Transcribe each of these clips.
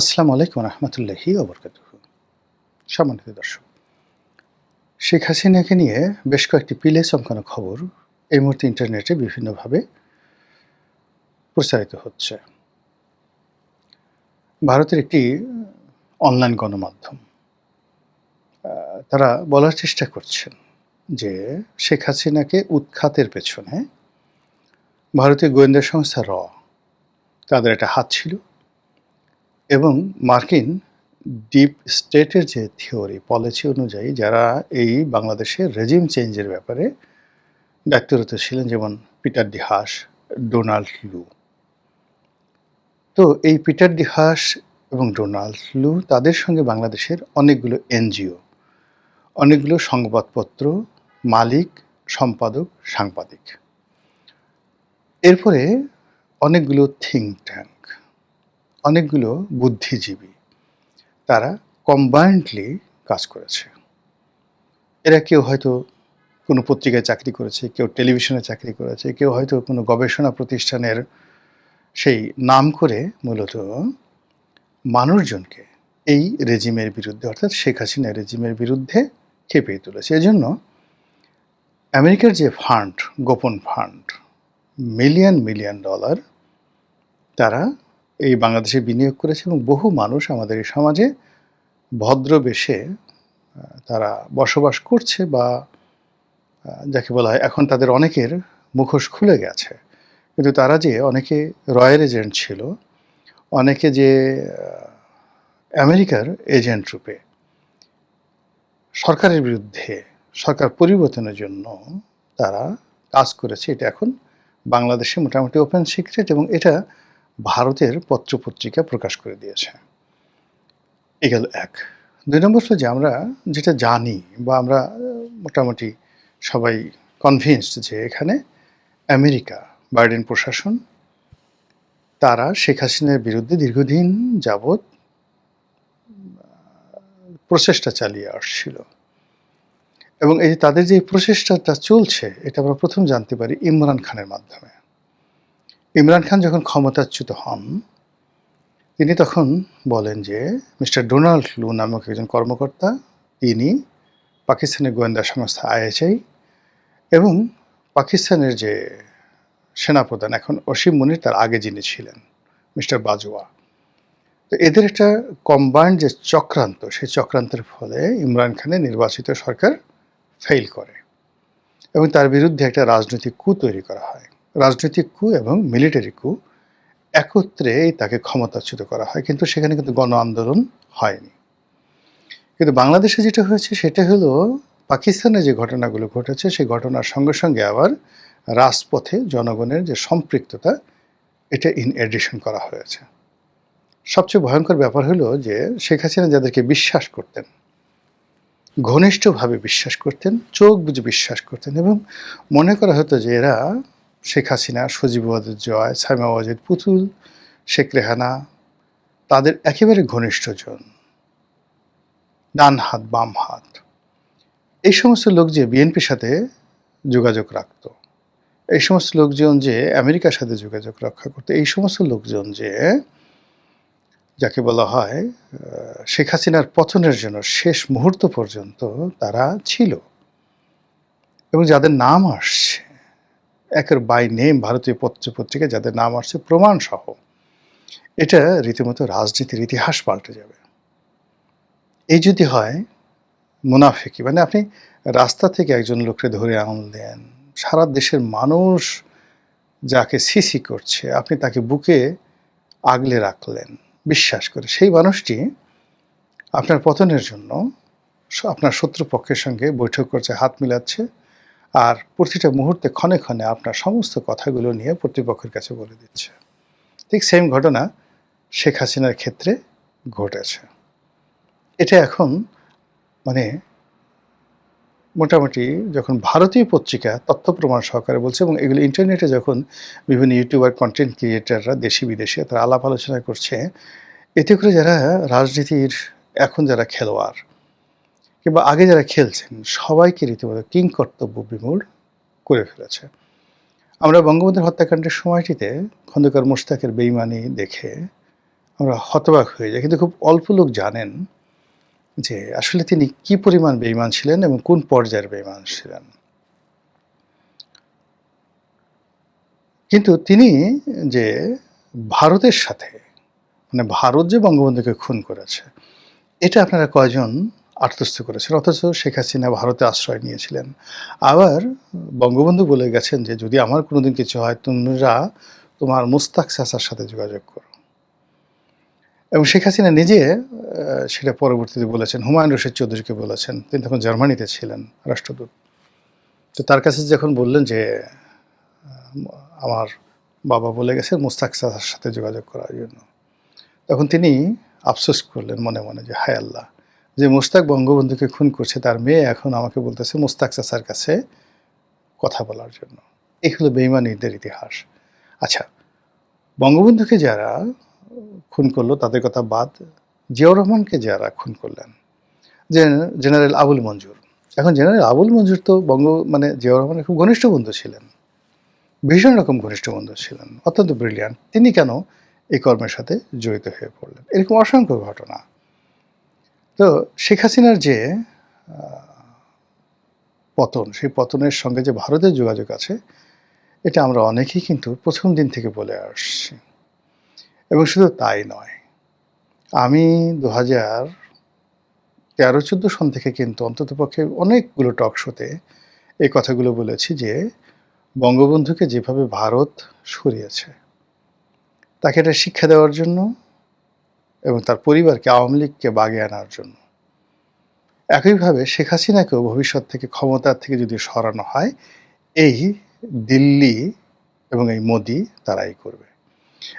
আসসালামু আলাইকুম রহমতুল্লাহি ওবরকাতুহু। সম্মানিত দর্শক, শেখ হাসিনাকে নিয়ে বেশ কয়েকটি পিলে চমকানো খবর এই মুহূর্তে ইন্টারনেটে বিভিন্নভাবে প্রচারিত হচ্ছে। ভারতের একটি অনলাইন গণমাধ্যম তারা বলার চেষ্টা করছেন যে শেখ হাসিনাকে উৎখাতের পেছনে ভারতীয় গোয়েন্দা সংস্থা তাদের একটা হাত ছিল এবং মার্কিন ডিপ স্টেটের যে থিওরি পলিসি অনুযায়ী যারা এই বাংলাদেশের রেজিম চেঞ্জের ব্যাপারে দায়িত্বরত ছিলেন, যেমন পিটার ডি হাস, ডোনাল্ড লু। তো এই পিটার ডি হাস এবং ডোনাল্ড লু তাদের সঙ্গে বাংলাদেশের অনেকগুলো এনজিও, অনেকগুলো সংবাদপত্র মালিক, সম্পাদক, সাংবাদিক, এরপরে অনেকগুলো থিঙ্ক ট্যাঙ্ক, অনেকগুলো বুদ্ধিজীবী, তারা কম্বাইন্ডলি কাজ করেছে। এরা কেউ হয়তো কোনো পত্রিকায় চাকরি করেছে, কেউ টেলিভিশনে চাকরি করেছে, কেউ হয়তো কোনো গবেষণা প্রতিষ্ঠানের সেই নাম করে মূলত মানুষজনকে এই রেজিমের বিরুদ্ধে, অর্থাৎ শেখ হাসিনা রেজিমের বিরুদ্ধে খেপিয়ে তুলেছে। এজন্য আমেরিকার যে ফান্ড, গোপন ফান্ড, মিলিয়ন মিলিয়ন ডলার তারা এই বাংলাদেশে বিনিয়োগ করেছে এবং বহু মানুষ আমাদের এই সমাজে ভদ্রবেশে তারা বসবাস করছে, বা যাকে বলা হয় এখন তাদের অনেকের মুখোশ খুলে গেছে। কিন্তু তারা যে অনেকে রয়্যাল এজেন্ট ছিল, অনেকে যে আমেরিকার এজেন্ট রূপে সরকারের বিরুদ্ধে, সরকার পরিবর্তনের জন্য তারা কাজ করেছে, এটা এখন বাংলাদেশে মোটামুটি ওপেন সিক্রেট, এবং এটা ভারতের পত্রপত্রিকা প্রকাশ করে দিয়েছে। এ গেল এক। ২ নম্বর হলো যে আমরা যেটা জানি বা আমরা মোটামুটি সবাই কনভিন্সড যে এখানে আমেরিকা, বাইডেন প্রশাসন তারা শেখ হাসিনার বিরুদ্ধে দীর্ঘদিন যাবৎ প্রচেষ্টা চালিয়ে আসছিল, এবং এই যে তাদের যে প্রচেষ্টাটা চলছে এটা আমরা প্রথম জানতে পারি ইমরান খানের মাধ্যমে। ইমরান খান যখন ক্ষমতাচ্যুত হন, তিনি তখন বলেন যে মিস্টার ডোনাল্ড লু নামক একজন কর্মকর্তা, তিনি পাকিস্তানের গোয়েন্দা সংস্থা আইএসআই এবং পাকিস্তানের যে সেনাপ্রধান এখন অসীম মুনির, তার আগে যিনি ছিলেন মিস্টার বাজওয়া, তো এদের একটা কম্বাইন্ড যে চক্রান্ত, সেই চক্রান্তের ফলে ইমরান খানের নির্বাচিত সরকার ফেইল করে এবং তার বিরুদ্ধে একটা রাজনৈতিক কু তৈরি করা হয়। রাজনৈতিক কু এবং মিলিটারি কু একত্রে তাকে ক্ষমতাচ্যুত করা হয়, কিন্তু সেখানে কিন্তু গণ আন্দোলন হয়নি। কিন্তু বাংলাদেশে যেটা হয়েছে সেটা হলো পাকিস্তানে যে ঘটনাগুলো ঘটেছে সেই ঘটনার সঙ্গে সঙ্গে আবার রাজপথে জনগণের যে সম্পৃক্ততা, এটা ইন এডিশন করা হয়েছে। সবচেয়ে ভয়ঙ্কর ব্যাপার হলো যে শেখ হাসিনা যাদেরকে বিশ্বাস করতেন, ঘনিষ্ঠভাবে বিশ্বাস করতেন, চোখ বুজে বিশ্বাস করতেন, এবং মনে করা হতো যে এরা শেখ হাসিনা, সজীব ওয়াজেদ জয়, সাইমা ওয়াজেদ পুতুল, শেখ রেহানা তাদের একেবারে ঘনিষ্ঠজন, ডান হাত বাম হাত। এই সমস্ত লোক যে বিএনপির সাথে যোগাযোগ রাখত, এই সমস্ত লোকজন যে আমেরিকার সাথে যোগাযোগ রক্ষা করতো, এই সমস্ত লোকজন যে যাকে বলা হয় শেখ হাসিনার পতনের জন্য শেষ মুহূর্ত পর্যন্ত তারা ছিল, এবং যাদের নাম আসছে একের বাই নেম ভারতীয় পত্রপত্রিকায়, যাদের নাম আসছে প্রমাণ সহ, এটা রীতিমতো রাজনীতির ইতিহাস পাল্টে যাবে। এই যদি হয় মুনাফিকি, মানে আপনি রাস্তা থেকে একজন লোককে ধরে আনলেন, সারা দেশের মানুষ যাকে সিসি করছে, আপনি তাকে বুকে আগলে রাখলেন বিশ্বাস করে, সেই মানুষটি আপনার পতনের জন্য আপনার শত্রুপক্ষের সঙ্গে বৈঠক করছে, হাত মিলাচ্ছে, আর প্রতিটা মুহূর্তে ক্ষণে ক্ষণে আপনার সমস্ত কথাগুলো নিয়ে প্রতিপক্ষের কাছে বলে দিচ্ছে। ঠিক সেম ঘটনা শেখ হাসিনার ক্ষেত্রে ঘটেছে। এটা এখন মানে মোটামুটি যখন ভারতীয় পত্রিকা তথ্য প্রমাণ সহকারে বলছে, এবং এগুলো ইন্টারনেটে যখন বিভিন্ন ইউটিউবার, কন্টেন্ট ক্রিয়েটাররা দেশি বিদেশে তারা আলাপ আলোচনা করছে, এতে করে যারা রাজনীতির এখন যারা খেলোয়াড় কিংবা আগে যারা খেলছেন সবাইকে রীতিমতো কিংকর্তব্য বিমূঢ় করে ফেলেছে। আমরা বঙ্গবন্ধুর হত্যাকাণ্ডের সময়টিতে খন্দকার মোশতাকের বেইমানি দেখে আমরা হতবাক হয়ে যাই। কিন্তু খুব অল্প লোক জানেন যে আসলে তিনি কি পরিমাণ বেঈমান ছিলেন এবং কোন পর্যায়ের বেঈমান ছিলেন। কিন্তু তিনি যে ভারতের সাথে মানে ভারত যে বঙ্গবন্ধুকে খুন করেছে, এটা আপনারা কয়জন আত্মস্থ করেছেন? অথচ শেখ হাসিনা ভারতে আশ্রয় নিয়েছিলেন। আবার বঙ্গবন্ধু বলে গেছেন যে, "যদি আমার কোনোদিন কিছু হয় তোমরা তোমার মুস্তাক চাচার সাথে যোগাযোগ করো।" এবং শেখ হাসিনা নিজে সেটা পরবর্তীতে বলেছেন, হুমায়ূন রশীদ চৌধুরীকে বলেছেন। তিনি তখন জার্মানিতে ছিলেন রাষ্ট্রদূত। তো তার কাছে যখন বললেন যে, "আমার বাবা বলে গেছে মুস্তাক চাচার সাথে যোগাযোগ করার জন্য।" তখন তিনি আফসোস করলেন মনে, মনে যে, "হায় আল্লাহ! যে মুশতাক বঙ্গবন্ধুকে খুন করছে তার মেয়ে এখন আমাকে বলতেছে মুস্তাক চাচার কাছে কথা বলার জন্য।" এই হলো বেঈমানিদের ইতিহাস। আচ্ছা, বঙ্গবন্ধুকে যারা খুন করলো তাদের কথা বাদ, জিয়াউর রহমানকে যারা খুন করলেন, জেনারেল আবুল মঞ্জুর। এখন জেনারেল আবুল মঞ্জুর তো মানে জিয়াউর রহমানের খুব ঘনিষ্ঠ বন্ধু ছিলেন। ভীষণ রকম ঘনিষ্ঠ বন্ধু ছিলেন। অত্যন্ত ব্রিলিয়ান্ট। তিনি কেন এই কর্মের সাথে জড়িত হয়ে পড়লেন? এরকম অসংখ্য ঘটনা। তো শেখ হাসিনার যে আ পতন, সেই পতনের সঙ্গে যে ভারতের যোগাযোগ আছে, এটা আমরা অনেকেই কিন্তু ১ম দিন থেকে বলে আসছি। এবং শুধু তাই নয়। আমি ২০১৩-১৪ সন থেকে কিন্তু অন্ততপক্ষে অনেকগুলো টক শোতে এই কথাগুলো বলেছি যে, বঙ্গবন্ধুকে যেভাবে ভারত সরিয়েছে, তাকে এটা শিক্ষা দেওয়ার জন্য এবং তার পরিবারকে আওয়ামী লীগকে বাগে আনার জন্য। একইভাবে শেখ হাসিনাকেও ভবিষ্যৎ থেকে ক্ষমতার থেকে যদি সরানো হয়, এই দিল্লি এবং এই মোদি তারাই করবে।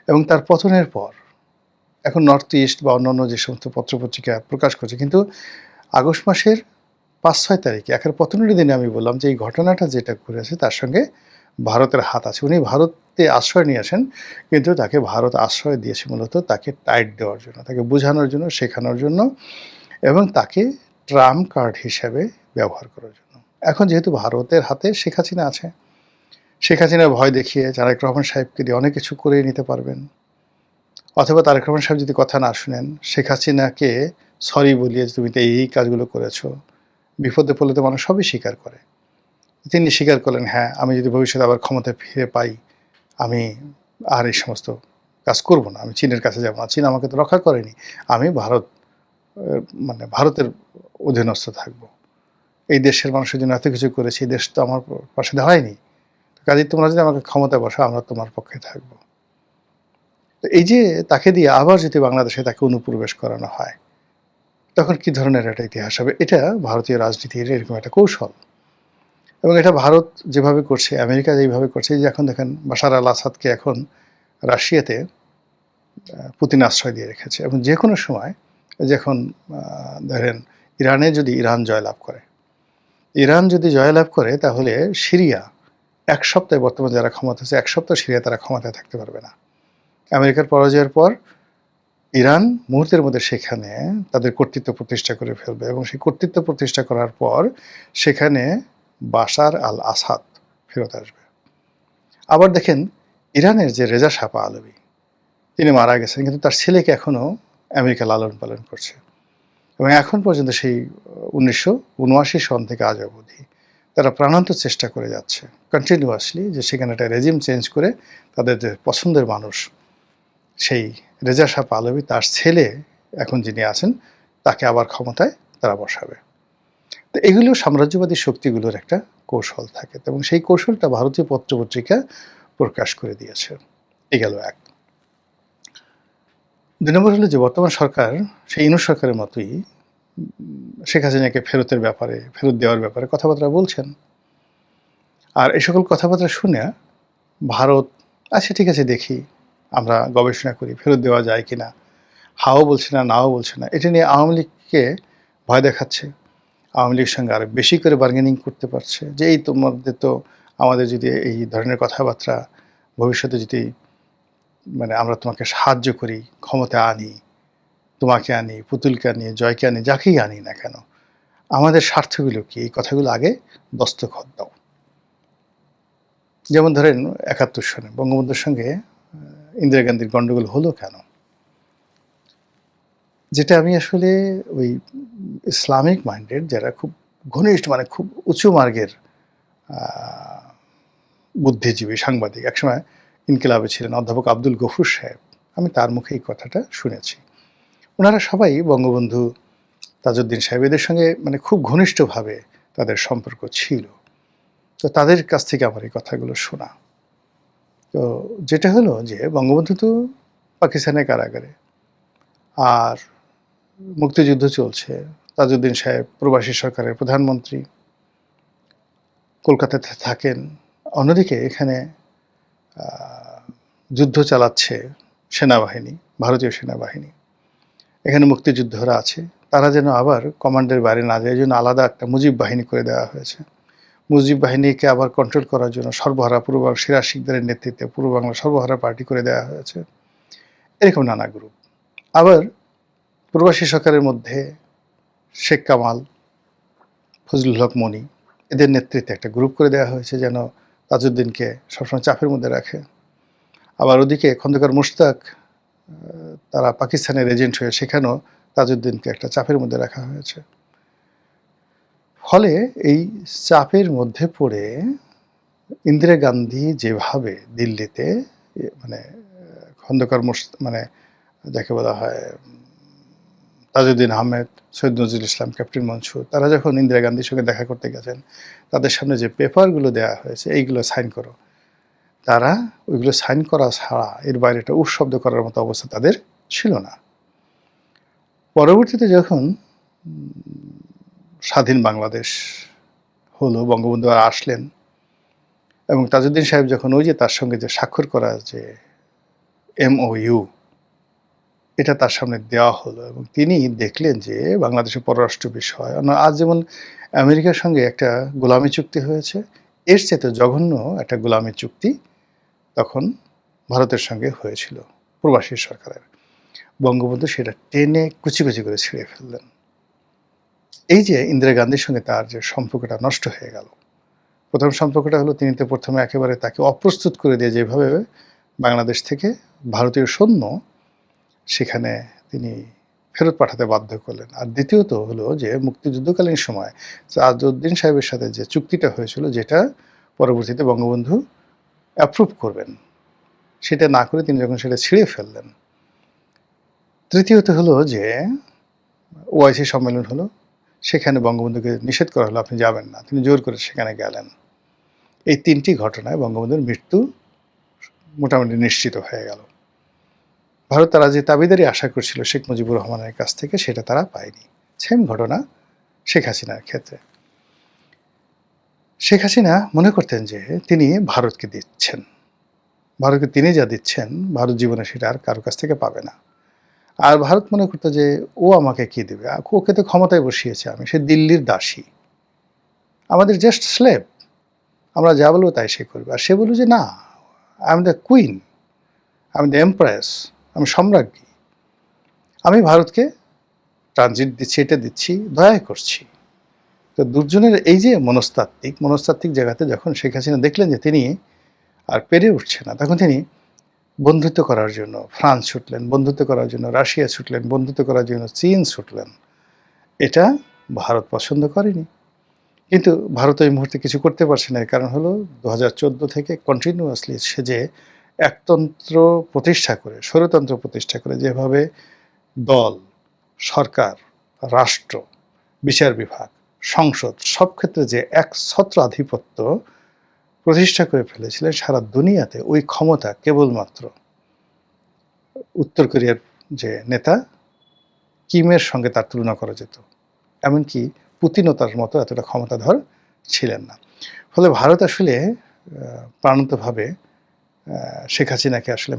এবং তার পতনের পর এখন নর্থ ইস্ট বা অন্যান্য যে সমস্ত পত্রপত্রিকা প্রকাশ করছে, কিন্তু আগস্ট মাসের ৫-৬ তারিখে একের পতনের দিনে আমি বললাম যে এই ঘটনাটা যেটা ঘটেছে তার সঙ্গে ভারতের হাত আছে। উনি ভারতে আশ্রয় নিয়ে আসেন, কিন্তু তাকে ভারত আশ্রয় দিয়েছে মূলত তাকে টাইট দেওয়ার জন্য, তাকে বোঝানোর জন্য, শেখানোর জন্য এবং তাকে ট্রাম্প কার্ড হিসেবে ব্যবহার করার জন্য। এখন যেহেতু ভারতের হাতে শেখ হাসিনা আছে, শেখ হাসিনার ভয় দেখিয়ে তারেক রহমান সাহেবকে দিয়ে অনেক কিছু করিয়ে নিতে পারবেন। অথবা তারেক রহমান সাহেব যদি কথা না শুনেন, শেখ হাসিনাকে সরি বলিয়ে তুমি তো এই কাজগুলো করেছো। বিপদে পড়লে তো মানুষ সবই স্বীকার করে। তিনি স্বীকার করলেন, হ্যাঁ, আমি যদি ভবিষ্যতে আবার ক্ষমতায় ফিরে পাই, আমি আর এই সমস্ত কাজ করব না। আমি চীনের কাছে যাব না। চীন আমাকে তো রক্ষা করেনি। আমি মানে ভারতের অধীনস্থ থাকব। এই দেশের মানুষের জন্য এত কিছু করেছি, এই দেশ তো আমার পাশে দাঁড়ায়নি। কাজেই তোমরা যদি আমাকে ক্ষমতায় বসাও, আমরা তোমার পক্ষে থাকব। তো এই যে তাকে দিয়ে আবার যদি বাংলাদেশে তাকে অনুপ্রবেশ করানো হয়, তখন কি ধরনের একটা ইতিহাস হবে? এটা ভারতীয় রাজনীতির এরকম একটা কৌশল। এবং এটা ভারত যেভাবে করছে, আমেরিকা যেভাবে করছে, এই যে এখন দেখেন বাশার আল আসাদকে এখন রাশিয়াতে পুতিন আশ্রয় দিয়ে রেখেছে এবং যেকোনো সময় যখন ধরেন ইরান জয়লাভ করে, ইরান যদি জয়লাভ করে তাহলে সিরিয়া ১ সপ্তাহে বর্তমানে যারা ক্ষমতায় আছে ১ সপ্তাহ সিরিয়া তারা ক্ষমতায় থাকতে পারবে না। আমেরিকার পরাজয়ের পর ইরান মুহূর্তের মধ্যে সেখানে তাদের কর্তৃত্ব প্রতিষ্ঠা করে ফেলবে এবং সেই কর্তৃত্ব প্রতিষ্ঠা করার পর সেখানে বাশার আল আসাদ ফেরত আসবে। আবার দেখেন ইরানের যে রেজা শাহ পাহলভি, তিনি মারা গেছেন কিন্তু তার ছেলেকে এখনও আমেরিকা লালন পালন করছে এবং এখন পর্যন্ত সেই ১৯৭৯ সন থেকে আজ অবধি তারা প্রাণান্ত চেষ্টা করে যাচ্ছে কন্টিনিউয়াসলি যে সেখানে একটা রেজিম চেঞ্জ করে তাদের যে পছন্দের মানুষ সেই রেজা শাহ পাহলভি তার ছেলে এখন যিনি আছেন তাকে আবার ক্ষমতায় তারা বসাবে। তো এগুলো সাম্রাজ্যবাদী শক্তিগুলোর একটা কৌশল থাকে এবং সেই কৌশলটা ভারতীয় পত্রপত্রিকা প্রকাশ করে দিয়েছে। এই গেল এক। ২ নম্বর হলো যে বর্তমান সরকার সেই ইউনূস সরকারের মতোই শেখ হাসিনাকে ফেরত দেওয়ার ব্যাপারে কথাবার্তা বলছেন। আর এই সকল কথাবার্তা শুনে ভারত, আচ্ছা ঠিক আছে দেখি, আমরা গবেষণা করি ফেরত দেওয়া যায় কিনা। হাও বলছে না, নাও বলছে না। এটা নিয়ে আওয়ামী লীগকে ভয় দেখাচ্ছে। আওয়ামী লীগের সঙ্গে আরো বেশি করে বার্গেনিং করতে পারছে যে এই তোমাদের তো আমাদের যদি এই ধরনের কথাবার্তা ভবিষ্যতে যদি মানে আমরা তোমাকে সাহায্য করি, ক্ষমতায় আনি, তোমাকে আনি, পুতুলকে আনি, জয়কে আনি, যাকেই আনি না কেন, আমাদের স্বার্থগুলো কি? এই কথাগুলো আগে দস্তখত দাও। যেমন ধরেন ৭১ সনে বঙ্গবন্ধুর সঙ্গে ইন্দিরা গান্ধীর গন্ডগোল হলো কেন? যেটা আমি আসলে ওই ইসলামিক মাইন্ডেড যারা খুব ঘনিষ্ঠ মানে খুব উঁচু মার্গের আ বুদ্ধিজীবী, সাংবাদিক একসময় ইনকিলাবে ছিলেন অধ্যাপক আব্দুল গফুর সাহেব। আমি তার মুখে এই কথাটা শুনেছি। উনারা সবাই বঙ্গবন্ধু, তাজউদ্দিন সাহেব এদের সঙ্গে মানে খুব ঘনিষ্ঠভাবে তাদের সম্পর্ক ছিল। তো তাদের কাছ থেকে আমার এই কথাগুলো শোনা। তো যেটা হলো যে বঙ্গবন্ধু তো পাকিস্তানের কারাগারে। আর মুক্তিযুদ্ধ চলছে। তাজউদ্দিন সাহেব প্রবাসী সরকারের প্রধানমন্ত্রী। কলকাতাতে থাকেন। অন্যদিকে এখানে আ যুদ্ধ চালাচ্ছে সেনাবাহিনী, ভারতীয় সেনাবাহিনী। এখানে মুক্তিযোদ্ধারা আছে। তারা যেন আবার কমান্ডের বাইরে না যায় এজন্য আলাদা একটা মুজিব বাহিনী করে দেওয়া হয়েছে। মুজিব বাহিনীকে আবার কন্ট্রোল করার জন্য সর্বহারা সিরাজ শিকদারের নেতৃত্বে পূর্ব বাংলা সর্বহারা পার্টি করে দেওয়া হয়েছে। এরকম নানা গ্রুপ। আবার প্রবাসী সরকারের মধ্যে শেখ কামাল, ফজলুল হক মনি এদের নেতৃত্বে একটা গ্রুপ করে দেওয়া হয়েছে যেন তাজউদ্দিনকে সবসময় চাপের মধ্যে রাখে। আবার ওদিকে খন্দকার মোশতাক তারা পাকিস্তানের এজেন্ট হয়ে সেখানেও তাজউদ্দিনকে একটা চাপের মধ্যে রাখা হয়েছে। ফলে এই চাপের মধ্যে পড়ে ইন্দিরা গান্ধী যেভাবে দিল্লিতে মানে খন্দকার মানে যাকে বলা হয় তাজউদ্দিন আহমেদ, সৈয়দ নজরুল ইসলাম, ক্যাপ্টেন মনসুর তারা যখন ইন্দিরা গান্ধীর সঙ্গে দেখা করতে গেছেন তাদের সামনে যে পেপারগুলো দেওয়া হয়েছে এইগুলো সাইন করো, তারা ওইগুলো সাইন করা ছাড়া এর বাইরে একটা শব্দ করার মতো অবস্থা তাদের ছিল না। পরবর্তীতে যখন স্বাধীন বাংলাদেশ হলো, বঙ্গবন্ধু আর আসলেন এবং তাজউদ্দিন সাহেব যখন ওই যে তার সঙ্গে যে স্বাক্ষর করা যে MOU এটা তার সামনে দেওয়া হলো এবং তিনি দেখলেন যে বাংলাদেশের পররাষ্ট্র বিষয় আজ যেমন আমেরিকার সঙ্গে একটা গোলামী চুক্তি হয়েছে, এর চেয়ে জঘন্য একটা গোলামী চুক্তি তখন ভারতের সঙ্গে হয়েছিল প্রবাসী সরকারের। বঙ্গবন্ধু সেটা টেনে কুচি কুচি করে ছিঁড়ে ফেললেন। এই যে ইন্দিরা গান্ধীর সঙ্গে তার যে সম্পর্কটা নষ্ট হয়ে গেল, প্রথম সম্পর্কটা হলো তিনি তো প্রথমে একেবারে তাকে অপ্রস্তুত করে দিয়ে যেভাবে বাংলাদেশ থেকে ভারতীয় সৈন্য সেখানে তিনি ফেরত পাঠাতে বাধ্য করলেন। আর দ্বিতীয়ত হলো যে মুক্তিযুদ্ধকালীন সময় তাজউদ্দিন সাহেবের সাথে যে চুক্তিটা হয়েছিল যেটা পরবর্তীতে বঙ্গবন্ধু অ্যাপ্রুভ করবেন, সেটা না করে তিনি যখন সেটা ছিঁড়ে ফেললেন। তৃতীয়ত হলো যে OIC সম্মেলন হলো, সেখানে বঙ্গবন্ধুকে নিষেধ করা হলো আপনি যাবেন না, তিনি জোর করে সেখানে গেলেন। এই তিনটি ঘটনায় বঙ্গবন্ধুর মৃত্যু মোটামুটি নিশ্চিত হয়ে গেল। ভারত তারা যে দাবিদারি আশা করছিল শেখ মুজিবুর রহমানের কাছ থেকে সেটা তারা পায়নি। সেম ঘটনা শেখ হাসিনার ক্ষেত্রে। শেখ হাসিনা মনে করতেন যে তিনি ভারতকে দিচ্ছেন, ভারতকে তিনি যা দিচ্ছেন ভারত জীবনে সেটা আর কারো কাছ থেকে পাবে না। আর ভারত মনে করতো যে ও আমাকে কি দেবে, ওকে তো ক্ষমতায় বসিয়েছে আমি, সে দিল্লির দাসী, আমাদের জাস্ট স্লেভ, আমরা যা বলবো তাই সে করবে। আর সে বলল যে না, আই এম দ্য কুইন, আমি দ্য এমপ্রেস, আমি সম্রাজ্ঞী, আমি ভারতকে ট্রানজিট দিচ্ছি, এটা দিচ্ছি, দয়া করছি। তো দুর্জনের এই যে মনস্তাত্ত্বিক জায়গাতে যখন শেখ হাসিনা দেখলেন যে তিনি আর পেরে উঠছে না, তখন তিনি বন্ধুত্ব করার জন্য ফ্রান্স ছুটলেন, বন্ধুত্ব করার জন্য রাশিয়া ছুটলেন, বন্ধুত্ব করার জন্য চীন ছুটলেন। এটা ভারত পছন্দ করেনি। কিন্তু ভারত এই মুহূর্তে কিছু করতে পারছে না। এর কারণ হলো 2014 থেকে কন্টিনিউয়াসলি সে যে একতন্ত্র প্রতিষ্ঠা করে, স্বৈরতন্ত্র প্রতিষ্ঠা করে যেভাবে দল, সরকার, রাষ্ট্র, বিচার বিভাগ, সংসদ সব ক্ষেত্রে যে একছত্র আধিপত্য প্রতিষ্ঠা করে ফেলেছিলেন সারা দুনিয়াতে, ওই ক্ষমতা কেবলমাত্র উত্তর কোরিয়ার যে নেতা কিমের সঙ্গে তার তুলনা করা যেত। এমনকি পুতিনও তার মতো এতটা ক্ষমতাধর ছিলেন না। ফলে ভারত আসলে প্রাণান্তভাবে শেখ হাসিনাকে আসলে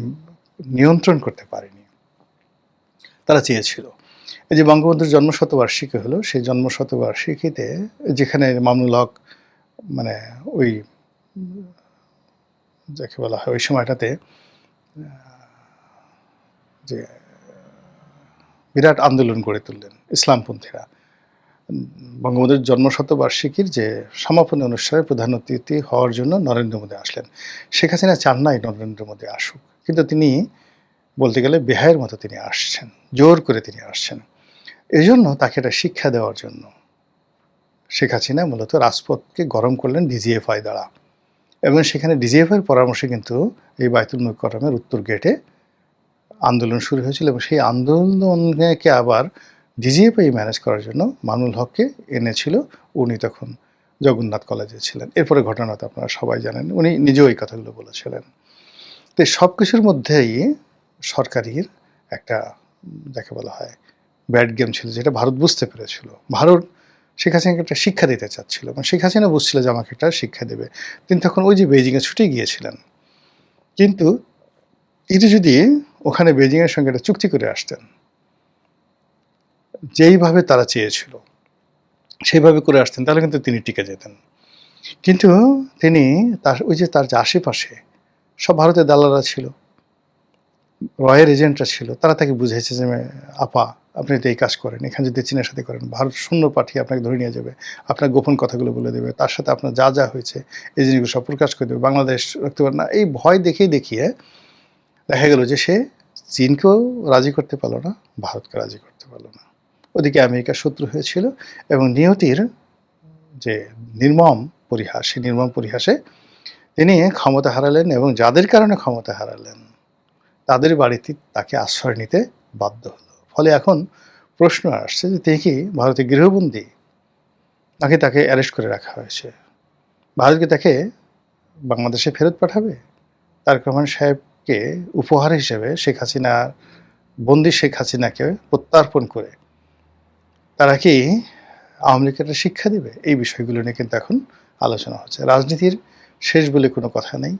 নিয়ন্ত্রণ করতে পারেনি। তারা চেয়েছিল এই যে বঙ্গবন্ধুর জন্মশতবার্ষিকী হলো, সেই জন্মশতবার্ষিকীতে যেখানে মামুনুল হক মানে ওই যাকে বলা হয় ওই সময়টাতে যে বিরাট আন্দোলন গড়ে তুললেন ইসলামপন্থীরা, বঙ্গবন্ধুর জন্মশতবার্ষিকীর যে সমাপনী অনুষ্ঠানে প্রধান অতিথি হওয়ার জন্য নরেন্দ্র মোদী আসলেন। শেখ হাসিনা চান নাই নরেন্দ্র মোদী আসুক, কিন্তু তিনি বলতে গেলে বেহায়ের মতো তিনি আসছেন। জোর করে তিনি আসছেন। এজন্য তাকে একটা শিক্ষা দেওয়ার জন্য শেখ হাসিনা মূলত রাজপথকে গরম করলেন ডিজিএফআই দ্বারা। এবং সেখানে ডিজিএফআইয়ের পরামর্শে কিন্তু এই বায়তুল মুকাররমের উত্তর গেটে আন্দোলন শুরু হয়েছিল এবং সেই আন্দোলনকে আবার ডিজিএফআই ম্যানেজ করার জন্য মামুনুল হককে এনেছিল। উনি তখন জগন্নাথ কলেজে ছিলেন। এরপরে ঘটনা তো আপনারা সবাই জানেন। উনি নিজেও এই কথাগুলো বলেছিলেন। তো সব কিছুর মধ্যেই সরকারের একটা যাকে বলা হয় ব্যাড গেম ছিল, যেটা ভারত বুঝতে পেরেছিল। ভারত শেখ হাসিনাকে একটা শিক্ষা দিতে চাচ্ছিল এবং শেখ হাসিনা বুঝছিল যে আমাকে একটা শিক্ষা দেবে। তিনি তখন ওই যে বেইজিংয়ে ছুটে গিয়েছিলেন। কিন্তু তিনি যদি ওখানে বেইজিংয়ের সঙ্গে একটা চুক্তি করে আসতেন, যেইভাবে তারা চেয়েছিল সেইভাবে করে আসতেন, তাহলে কিন্তু তিনি টিকে যেতেন। কিন্তু তিনি ওই যে তার যে আশেপাশে সব ভারতের দালালরা ছিল, রয়ের এজেন্টরা ছিল, তারা তাকে বুঝাইছে যে আপা আপনি তো এই কাজ করেন, এখানে যদি চীনের সাথে করেন ভারত সৈন্য পাঠিয়ে আপনাকে ধরে নিয়ে যাবে, আপনার গোপন কথাগুলো বলে দেবে, তার সাথে আপনার যা যা হয়েছে এই জিনিসগুলো সব প্রকাশ করে দেবে, বাংলাদেশ রাখতে পারে না। এই ভয় দেখিয়ে দেখা গেল যে সে চীনকেও রাজি করতে পারলো না, ভারতকে রাজি করতে পারলো না। ওদিকে আমেরিকার শত্রু হয়েছিল এবং নিয়তির যে নির্মম পরিহাস, সেই নির্মম পরিহাসে তিনি ক্ষমতা হারালেন এবং যাদের কারণে ক্ষমতা হারালেন তাদের বাড়িতে তাকে আশ্রয় নিতে বাধ্য হলো। ফলে এখন প্রশ্ন আসছে যে তিনি কি ভারতে গৃহবন্দী, নাকি তাকে অ্যারেস্ট করে রাখা হয়েছে? ভারতকে তাকে বাংলাদেশে ফেরত পাঠাবে? তারেক রহমান সাহেবকে উপহার হিসেবে বন্দী শেখ হাসিনাকে প্রত্যার্পণ করে তারা কি আওয়ামী লীগকে একটা শিক্ষা দিবে? এই বিষয়গুলো নিয়ে কিন্তু এখন আলোচনা হচ্ছে। রাজনীতির শেষ বলে কোনো কথা নেই।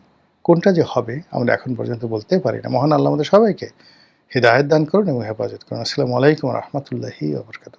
কোনটা যে হবে আমরা এখন পর্যন্ত বলতে পারি না। মহান আল্লাহ আমাদের সবাইকে হিদায়াত দান করুন এবং হেফাজত করুন। আসসালামু আলাইকুম ওয়া রাহমাতুল্লাহি ওয়া বারাকাতুহু।